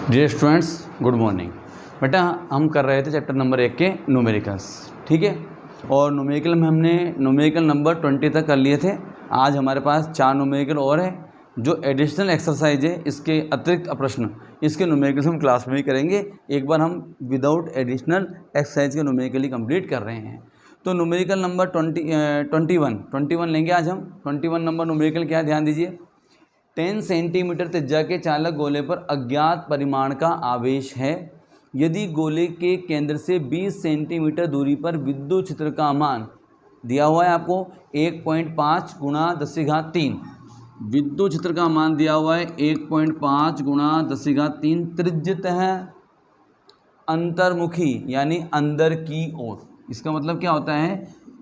Dear students, good morning. बेटा हम कर रहे थे चैप्टर नंबर 1 के न्यूमेरिकल्स, ठीक है। और न्यूमेरिकल में हमने न्यूमेरिकल नंबर 20 तक कर लिए थे। आज हमारे पास 4 न्यूमेरिकल और है जो एडिशनल एक्सरसाइज है, इसके अतिरिक्त प्रश्न इसके न्यूमेरिकल्स हम क्लास में ही करेंगे। एक बार हम विदाउट एडिशनल एक्सरसाइज के न्यूमेरिकल ही कंप्लीट कर रहे हैं। तो न्यूमेरिकल नंबर 21 लेंगे आज हम। 21 नंबर न्यूमेरिकल क्या है, ध्यान दीजिए। 10 सेंटीमीटर त्रिज्या के चालक गोले पर अज्ञात परिमाण का आवेश है। यदि गोले के केंद्र से 20 सेंटीमीटर दूरी पर विद्युत क्षेत्र का मान दिया हुआ है आपको 1.5 गुणा 10⁻³ विद्युत क्षेत्र का मान दिया हुआ है 1.5 गुणा 10⁻³ त्रिज्यतः अंतर्मुखी यानी अंदर की ओर। इसका मतलब क्या होता है,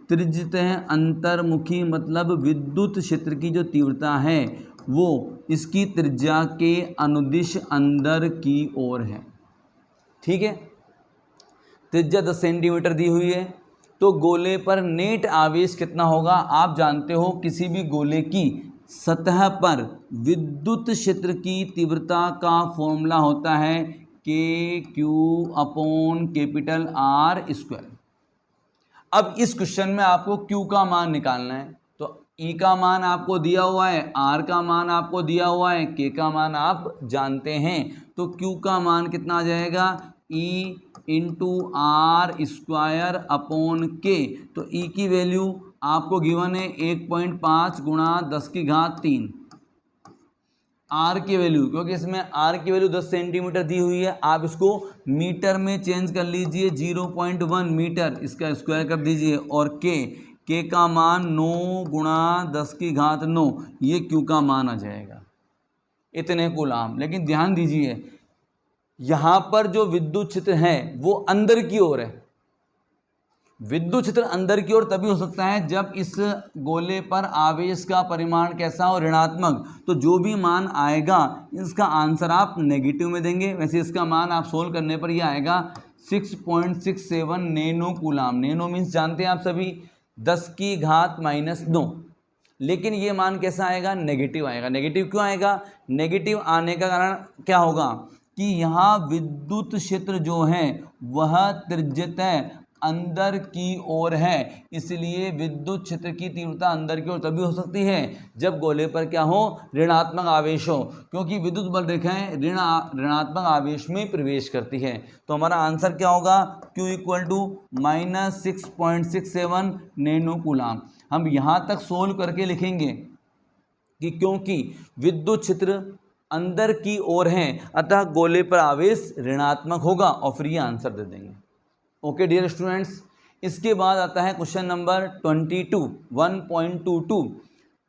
त्रिज्यतः अंतर्मुखी मतलब विद्युत क्षेत्र की जो तीव्रता है वो इसकी त्रिज्या के अनुदिश अंदर की ओर है, ठीक है। त्रिज्या 10 सेंटीमीटर दी हुई है तो गोले पर नेट आवेश कितना होगा। आप जानते हो किसी भी गोले की सतह पर विद्युत क्षेत्र की तीव्रता का फॉर्मूला होता है KQ/R²। अब इस क्वेश्चन में आपको Q का मान निकालना है, तो E का मान आपको दिया हुआ है, R का मान आपको दिया हुआ है, K का मान आप जानते हैं। तो Q का मान कितना आ जाएगा, E/R²/K। तो E की वैल्यू आपको गिवन है 1.5 गुणा 10⁻³ R की वैल्यू, क्योंकि इसमें R की वैल्यू 10 सेंटीमीटर दी हुई है, आप इसको मीटर में चेंज कर लीजिए, 0.1 मीटर, इसका स्क्वायर कर दीजिए। और K का मान 9 गुणा 10⁻৯, ये Q का मान आ जाएगा, इतने कूलाम। लेकिन ध्यान दीजिए यहाँ पर जो विद्युत क्षेत्र है वो अंदर की ओर है। विद्युत क्षेत्र अंदर की ओर तभी हो सकता है जब इस गोले पर आवेश का परिमाण कैसा हो, ऋणात्मक। तो जो भी मान आएगा इसका आंसर आप नेगेटिव में देंगे। वैसे इसका मान आप सोल्व करने पर यह आएगा 6.67 नैनो कूलाम। नैनो मीन्स जानते हैं आप सभी 10⁻⁻৯। लेकिन ये मान कैसा आएगा, नेगेटिव आएगा। नेगेटिव क्यों आएगा, नेगेटिव आने का कारण क्या होगा कि यहाँ विद्युत क्षेत्र जो है वह त्रिज्यतः अंदर की ओर है, इसलिए विद्युत क्षेत्र की तीव्रता अंदर की ओर तभी हो सकती है जब गोले पर क्या हो, ऋणात्मक आवेश हो, क्योंकि विद्युत बल रेखाएं ऋणात्मक आवेश में प्रवेश करती है। तो हमारा आंसर क्या होगा, Q = -6.67 नैनो कूलाम। हम यहाँ तक सोल्व करके लिखेंगे कि क्योंकि विद्युत क्षेत्र अंदर की ओर है अतः गोले पर आवेश ऋणात्मक होगा, और फिर ये आंसर दे देंगे। ओके डियर स्टूडेंट्स, इसके बाद आता है क्वेश्चन नंबर 22 1.22।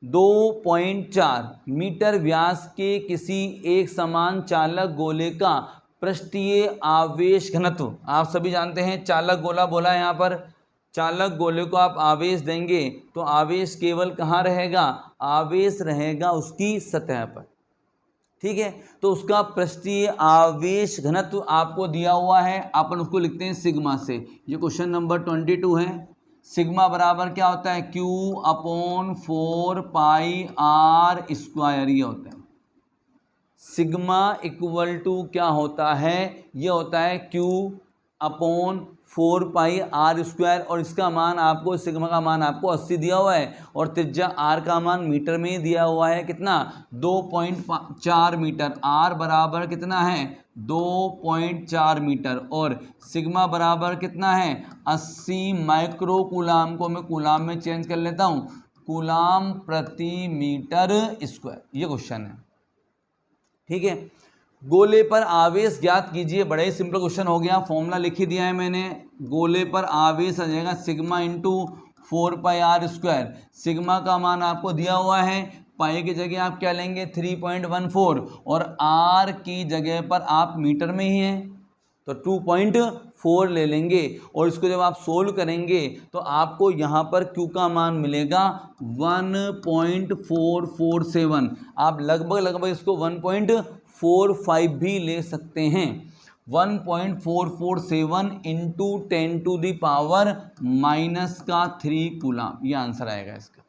2.4 मीटर व्यास के किसी एक समान चालक गोले का पृष्ठीय आवेश घनत्व, आप सभी जानते हैं चालक गोला बोला है यहाँ पर। चालक गोले को आप आवेश देंगे तो आवेश केवल कहाँ रहेगा, आवेश रहेगा उसकी सतह पर, ठीक है। तो उसका पृष्ठीय आवेश घनत्व आपको दिया हुआ है, अपन उसको लिखते हैं सिग्मा से। ये क्वेश्चन नंबर 22 है। सिग्मा बराबर क्या होता है, Q/4πr², ये होता है। सिग्मा इक्वल टू क्या होता है, ये होता है Q/4πr², और इसका मान आपको, सिग्मा का मान आपको 80 दिया हुआ है, और त्रिज्या R का मान मीटर में ही दिया हुआ है, कितना 2.4 मीटर। R बराबर कितना है 2.4 मीटर, और सिग्मा बराबर कितना है 80 माइक्रो कूलाम को मैं कूलाम में चेंज कर लेता हूँ, कूलाम प्रति मीटर स्क्वायर। ये क्वेश्चन है, ठीक है। गोले पर आवेश ज्ञात कीजिए, बड़ा ही सिंपल क्वेश्चन हो गया, फॉर्मूला लिख ही दिया है मैंने। गोले पर आवेश आ जाएगा सिग्मा इंटू 4πr²। सिग्मा का मान आपको दिया हुआ है, पाई की जगह आप क्या लेंगे 3.14, और आर की जगह पर आप मीटर में ही हैं तो 2.4 ले लेंगे। और इसको जब आप सोल्व करेंगे तो आपको यहाँ पर Q का मान मिलेगा 1.447। आप लगभग इसको 1.45 भी ले सकते हैं। 1.447 इंटू 10⁻³ कूलाम, ये आंसर आएगा इसका,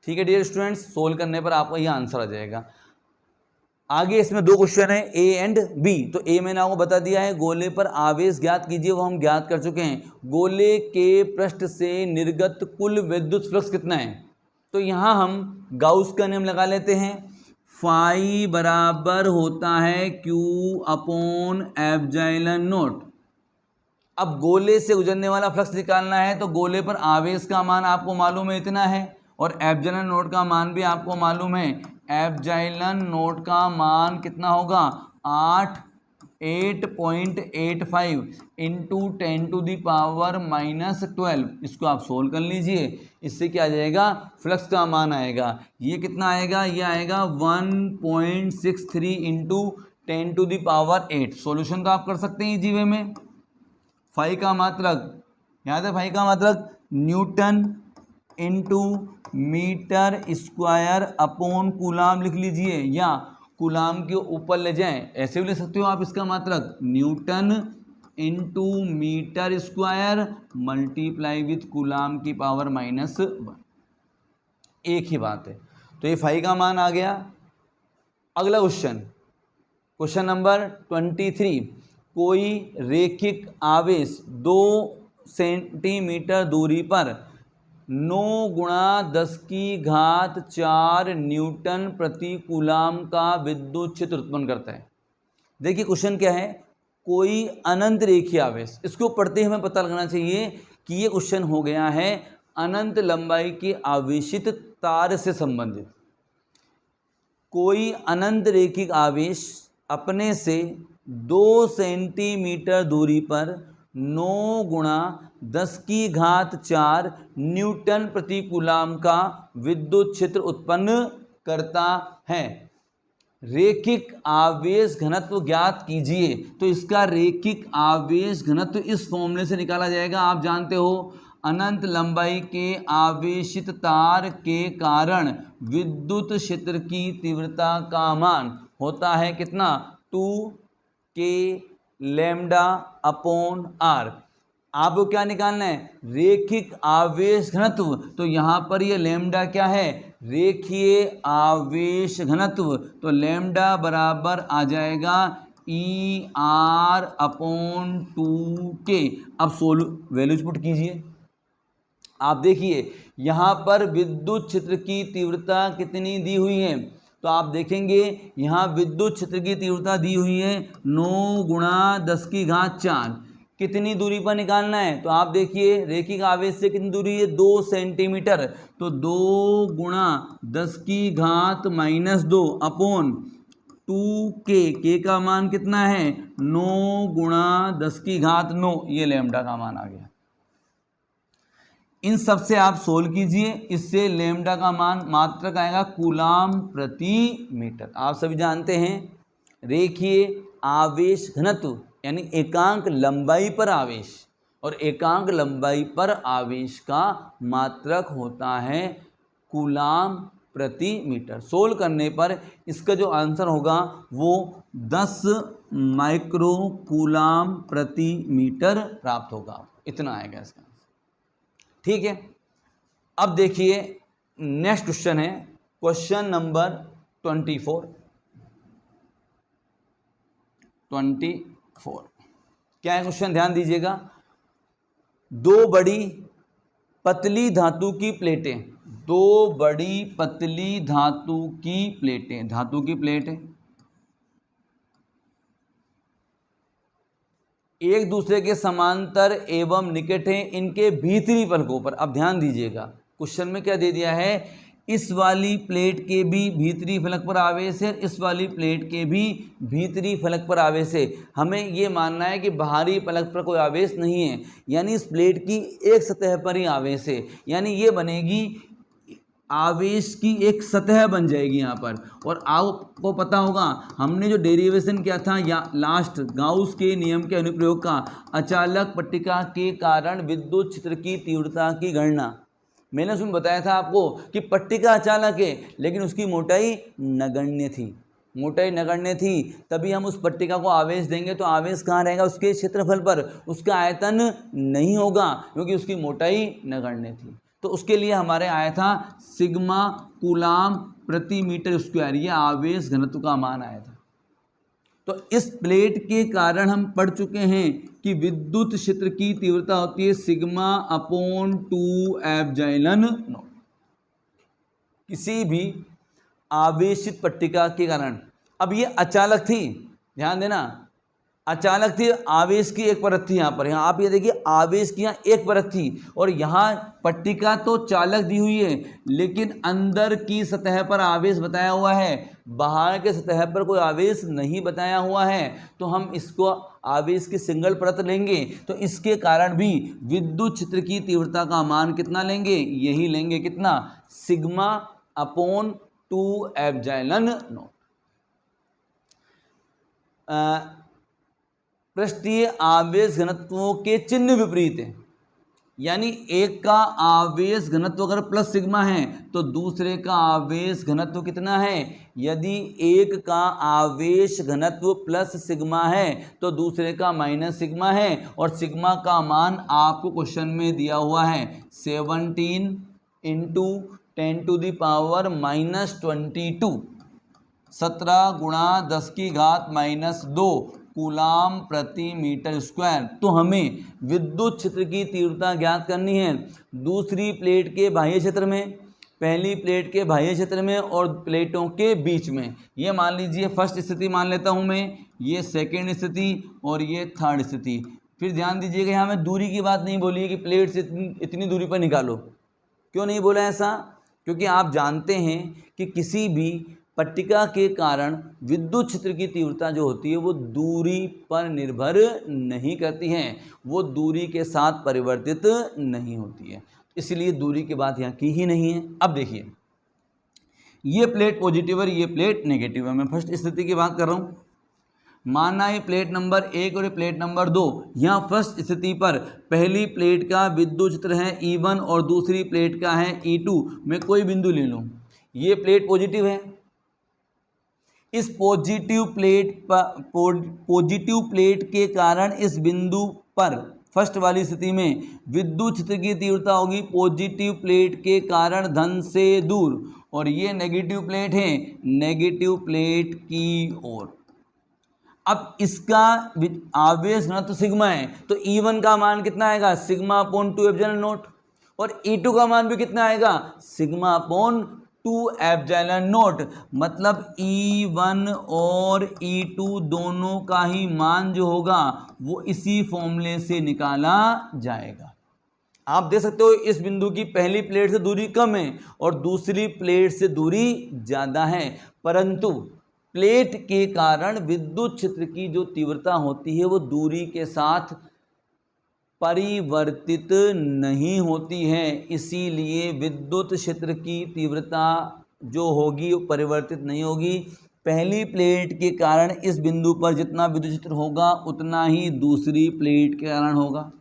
ठीक है डियर स्टूडेंट्स। सोल्व करने पर आपका ये आंसर आ जाएगा। आगे इसमें दो क्वेश्चन है ए एंड बी। तो ए मैंने आपको बता दिया है, गोले पर आवेश ज्ञात कीजिए, वो हम ज्ञात कर चुके हैं। गोले के पृष्ठ से निर्गत कुल विद्युत फ्लक्स कितना है, तो यहाँ हम गाउस का नियम लगा लेते हैं। फाई बराबर होता है क्यू अपॉन एप्सिलॉन नॉट। अब गोले से गुजरने वाला फ्लक्स निकालना है, तो गोले पर आवेश का मान आपको मालूम है इतना है, और एप्सिलॉन नॉट का मान भी आपको मालूम है। एप्सिलॉन नॉट का मान कितना होगा, 8.85 इंटू 10⁻⁻12। इसको आप सोल्व कर लीजिए, इससे क्या आ जाएगा, फ्लक्स का मान आएगा। ये कितना आएगा, ये आएगा 1.63 इंटू 10⁸। सोल्यूशन तो आप कर सकते हैं इजी वे में। फाई का मात्रक याद है, फाई का मात्रक newton into metre square upon coulomb लिख लीजिए, या कूलाम के ऊपर ले जाएं, ऐसे भी ले सकते हो आप। इसका मात्रक newton into metre square multiply with coulomb की पावर -1, एक ही बात है। तो ये फाई का मान आ गया। अगला क्वेश्चन, क्वेश्चन नंबर 23। कोई रेखिक आवेश 2 सेंटीमीटर दूरी पर 9×10⁴ न्यूटन प्रति कूलाम का विद्युत क्षेत्र उत्पन्न करता है। देखिए क्वेश्चन क्या है, कोई अनंत रेखीय आवेश, इसको पढ़ते ही हमें पता लगना चाहिए कि ये क्वेश्चन हो गया है अनंत लंबाई के आवेशित तार से संबंधित। कोई अनंत रेखिक आवेश अपने से 2 सेंटीमीटर दूरी पर 9×10⁴ न्यूटन प्रति कूलाम का विद्युत क्षेत्र उत्पन्न करता है। रेखिक आवेश घनत्व ज्ञात कीजिए। तो इसका रेखिक आवेश घनत्व इस फॉर्मूले से निकाला जाएगा। आप जानते हो, अनंत लंबाई के आवेशित तार के कारण विद्युत क्षेत्र की तीव्रता का मान होता है कितना, 2k लैम्डा अपॉन r। आपको क्या निकालना है, रेखिक आवेश घनत्व। तो यहाँ पर ये लैम्डा क्या है, रेखीय आवेश घनत्व। तो लैम्डा बराबर आ जाएगा ER/2k। अब वैल्यूज पुट कीजिए। आप देखिए यहाँ पर विद्युत क्षेत्र की तीव्रता कितनी दी हुई है, तो आप देखेंगे यहाँ विद्युत क्षेत्र की तीव्रता दी हुई है 9×10⁴। कितनी दूरी पर निकालना है, तो आप देखिए रेखिक आवेश से कितनी दूरी है, 2 सेंटीमीटर। तो 2×10⁻² अपॉन 2k, के का मान कितना है 9×10⁹, ये लैम्डा का मान आ गया। इन सब से आप सोल्व कीजिए, इससे लैम्डा का मान मात्रक आएगा कूलाम प्रति मीटर। आप सभी जानते हैं रेखीय आवेश घनत्व यानी एकांक लंबाई पर आवेश, और एकांक लंबाई पर आवेश का मात्रक होता है कूलाम प्रति मीटर। सोल्व करने पर इसका जो आंसर होगा वो 10 माइक्रो कूलाम प्रति मीटर प्राप्त होगा। इतना आएगा इसका। ठीक है, अब देखिए नेक्स्ट क्वेश्चन है क्वेश्चन नंबर 24। क्या है क्वेश्चन, ध्यान दीजिएगा। 2 बड़ी पतली धातु की प्लेटें, 2 बड़ी पतली धातु की प्लेटें, धातु की प्लेट है, एक दूसरे के समांतर एवं निकट हैं इनके भीतरी फलकों पर। अब ध्यान दीजिएगा, क्वेश्चन में क्या दे दिया है, इस वाली प्लेट के भी भीतरी फलक पर आवेश है, इस वाली प्लेट के भी भीतरी फलक पर आवेश है। हमें ये मानना है कि बाहरी फलक पर कोई आवेश नहीं है, यानी इस प्लेट की एक सतह पर ही आवेश है, यानी ये बनेगी आवेश की एक सतह बन जाएगी यहाँ पर। और आपको पता होगा हमने जो डेरिवेशन किया था या लास्ट गाउस के नियम के अनुप्रयोग का, अचालक पट्टिका के कारण विद्युत क्षेत्र की तीव्रता की गणना, मैंने उसमें बताया था आपको कि पट्टिका अचालक है लेकिन उसकी मोटाई नगण्य थी, मोटाई नगण्य थी, तभी हम उस पट्टिका को आवेश देंगे तो आवेश कहाँ रहेगा, उसके क्षेत्रफल पर, उसका आयतन नहीं होगा क्योंकि उसकी मोटाई नगण्य थी। तो उसके लिए हमारे आया था सिग्मा कूलाम प्रति मीटर स्क्वायर, ये आवेश घनत्व का मान आया था। तो इस प्लेट के कारण हम पढ़ चुके हैं कि विद्युत क्षेत्र की तीव्रता होती है सिग्मा अपॉन 2 एप्सिलॉन नॉट। किसी भी आवेशित पट्टिका के कारण, अब ये अचालक थी, ध्यान देना, अचानक थी, आवेश की एक परत थी यहाँ पर, यहाँ आप ये देखिए आवेश की यहाँ एक परत थी और यहाँ पट्टिका तो चालक दी हुई है लेकिन अंदर की सतह पर आवेश बताया हुआ है, बाहर के सतह पर कोई आवेश नहीं बताया हुआ है। तो हम इसको आवेश की सिंगल परत लेंगे, तो इसके कारण भी विद्युत क्षेत्र की तीव्रता का मान कितना लेंगे, यही लेंगे, कितना, सिग्मा अपॉन 2 एप्सिलॉन नॉट। पृष्ठीय आवेश घनत्वों के चिन्ह विपरीत हैं, यानी एक का आवेश घनत्व अगर प्लस सिग्मा है तो दूसरे का आवेश घनत्व कितना है। यदि एक का आवेश घनत्व प्लस सिग्मा है तो दूसरे का माइनस सिग्मा है, और सिग्मा का मान आपको क्वेश्चन में दिया हुआ है 17 इंटू 10⁻⁻²2, 17 गुणा 10⁻⁻2 कूलाम प्रति मीटर स्क्वायर। तो हमें विद्युत क्षेत्र की तीव्रता ज्ञात करनी है दूसरी प्लेट के बाह्य क्षेत्र में, पहली प्लेट के बाह्य क्षेत्र में और प्लेटों के बीच में। ये मान लीजिए फर्स्ट स्थिति मान लेता हूँ मैं, ये सेकेंड स्थिति और ये थर्ड स्थिति। फिर ध्यान दीजिएगा यहाँ मैं दूरी की बात नहीं बोली है कि प्लेट से इतनी दूरी पर निकालो। क्यों नहीं बोला ऐसा? क्योंकि आप जानते हैं कि किसी भी पट्टिका के कारण विद्युत क्षेत्र की तीव्रता जो होती है वो दूरी पर निर्भर नहीं करती है, वो दूरी के साथ परिवर्तित नहीं होती है, इसलिए दूरी की बात यहाँ की ही नहीं है। अब देखिए ये प्लेट पॉजिटिव है, ये प्लेट नेगेटिव है। मैं फर्स्ट स्थिति की बात कर रहा हूँ। माना ये प्लेट नंबर 1 और ये प्लेट नंबर 2। यहाँ फर्स्ट स्थिति पर पहली प्लेट का विद्युत क्षेत्र है E1 और दूसरी प्लेट का है E2। मैं कोई बिंदु ले लूँ, ये प्लेट पॉजिटिव है। इस पॉजिटिव प्लेट के कारण इस बिंदु पर फर्स्ट वाली स्थिति में विद्युत क्षेत्र की तीव्रता होगी पॉजिटिव प्लेट के कारण धन से दूर, और ये नेगेटिव प्लेट है नेगेटिव प्लेट की ओर। अब इसका आवेश घनत्व सिग्मा है तो E1 का मान कितना आएगा, सिग्मा अपॉन 2 एप्सिलॉन नॉट, और E2 का मान भी कितना आएगा, सिग्मा अपॉन 2 एप्सिलॉन नॉट। मतलब E1 और E2 दोनों का ही मान जो होगा वो इसी फॉर्मूले से निकाला जाएगा। आप देख सकते हो इस बिंदु की पहली प्लेट से दूरी कम है और दूसरी प्लेट से दूरी ज़्यादा है, परंतु प्लेट के कारण विद्युत क्षेत्र की जो तीव्रता होती है वो दूरी के साथ परिवर्तित नहीं होती है, इसीलिए विद्युत क्षेत्र की तीव्रता जो होगी वो परिवर्तित नहीं होगी। पहली प्लेट के कारण इस बिंदु पर जितना विद्युत क्षेत्र होगा उतना ही दूसरी प्लेट के कारण होगा।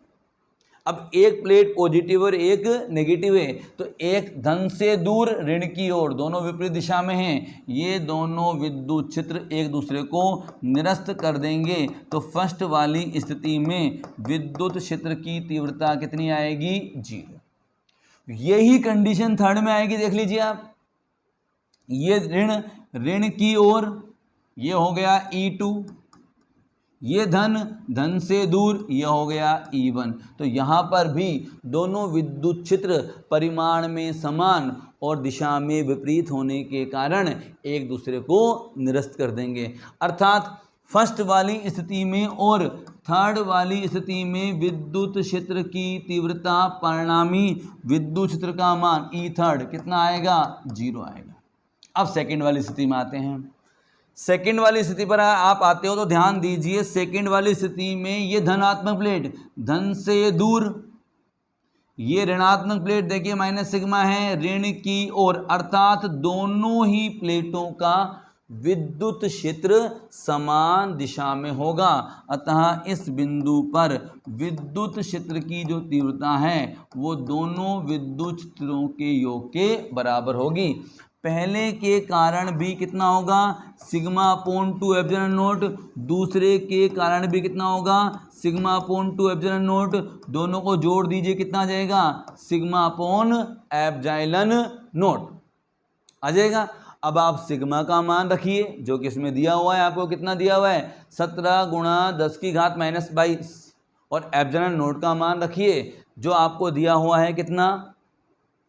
अब एक प्लेट पॉजिटिव और एक नेगेटिव है, तो एक धन से दूर ऋण की ओर, दोनों विपरीत दिशा में हैं, ये दोनों विद्युत क्षेत्र एक दूसरे को निरस्त कर देंगे। तो फर्स्ट वाली स्थिति में विद्युत क्षेत्र की तीव्रता कितनी आएगी, 0। यही कंडीशन थर्ड में आएगी, देख लीजिए आप, ये ऋण की ओर, ये हो गया E2, ये धन से दूर, यह हो गया E1। तो यहाँ पर भी दोनों विद्युत क्षेत्र परिमाण में समान और दिशा में विपरीत होने के कारण एक दूसरे को निरस्त कर देंगे। अर्थात फर्स्ट वाली स्थिति में और थर्ड वाली स्थिति में विद्युत क्षेत्र की तीव्रता परिणामी विद्युत क्षेत्र का मान E3 कितना आएगा, 0 आएगा। अब सेकेंड वाली स्थिति में आते हैं। सेकेंड वाली स्थिति पर आप आते हो तो ध्यान दीजिए, सेकेंड वाली स्थिति में ये धनात्मक प्लेट धन से दूर, ये ऋणात्मक प्लेट देखिए माइनस सिग्मा है ऋण की ओर, अर्थात दोनों ही प्लेटों का विद्युत क्षेत्र समान दिशा में होगा। अतः इस बिंदु पर विद्युत क्षेत्र की जो तीव्रता है वो दोनों विद्युत क्षेत्रों के योग के बराबर होगी। पहले के कारण भी कितना होगा, सिग्मा अपॉन 2 एप्सिलॉन नॉट, दूसरे के कारण भी कितना होगा, सिग्मा अपॉन 2 एप्सिलॉन नॉट। दोनों को जोड़ दीजिए, कितना आ जाएगा, सिग्मा अपॉन एप्सिलॉन नॉट आ जाएगा। अब आप सिग्मा का मान रखिए जो कि इसमें दिया हुआ है, आपको कितना दिया हुआ है 17 गुणा 10 की घात -22, और एप्सिलॉन नोट का मान रखिए जो आपको दिया हुआ है कितना,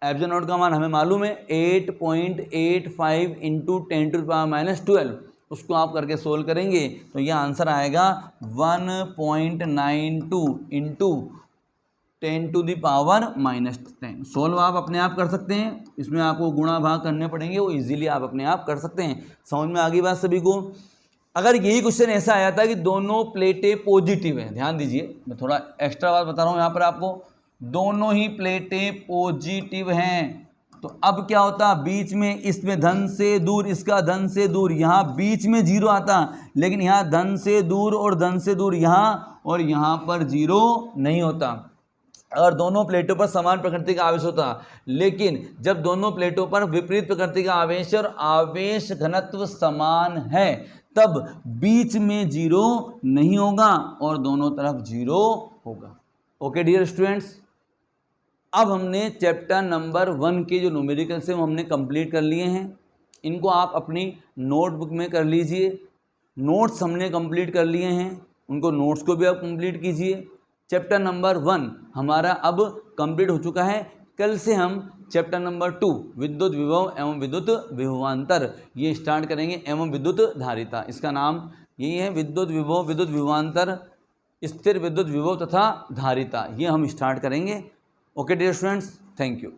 एप्सिलॉन नोट का मान हमें मालूम है 8.85 इंटू 10⁻12, उसको आप करके सोल्व करेंगे तो यह आंसर आएगा 1.92 इंटू 10⁻10। सोल्व आप अपने आप कर सकते हैं, इसमें आपको गुणा भाग करने पड़ेंगे, वो इजीली आप अपने आप कर सकते हैं। समझ में आ गई बात सभी को। अगर यही क्वेश्चन ऐसा आया था कि दोनों प्लेटें पॉजिटिव हैं, ध्यान दीजिए मैं थोड़ा एक्स्ट्रा बात बता रहा हूँ यहाँ पर आपको, दोनों ही प्लेटें पॉजिटिव हैं तो अब क्या होता, बीच में इसमें धन से दूर, इसका धन से दूर, यहाँ बीच में जीरो आता, लेकिन यहाँ धन से दूर और धन से दूर यहाँ, और यहाँ पर जीरो नहीं होता अगर दोनों प्लेटों पर समान प्रकृति का आवेश होता। लेकिन जब दोनों प्लेटों पर विपरीत प्रकृति का आवेश और आवेश घनत्व समान है तब बीच में जीरो नहीं होगा और दोनों तरफ जीरो होगा। ओके डियर स्टूडेंट्स, अब हमने चैप्टर नंबर 1 के जो न्यूमेरिकल्स हैं वो हमने कंप्लीट कर लिए हैं। इनको आप अपनी नोटबुक में कर लीजिए। नोट्स हमने कंप्लीट कर लिए हैं, उनको नोट्स को भी आप कंप्लीट कीजिए। चैप्टर नंबर 1 हमारा अब कंप्लीट हो चुका है। कल से हम चैप्टर नंबर 2 विद्युत विभव एवं विद्युत विभवांतर ये स्टार्ट करेंगे, एवं विद्युत धारिता, इसका नाम यही है, विद्युत विभव, विद्युत विभवांतर, स्थिर विद्युत विभव तथा धारिता, ये हम स्टार्ट करेंगे। Okay dear students, thank you.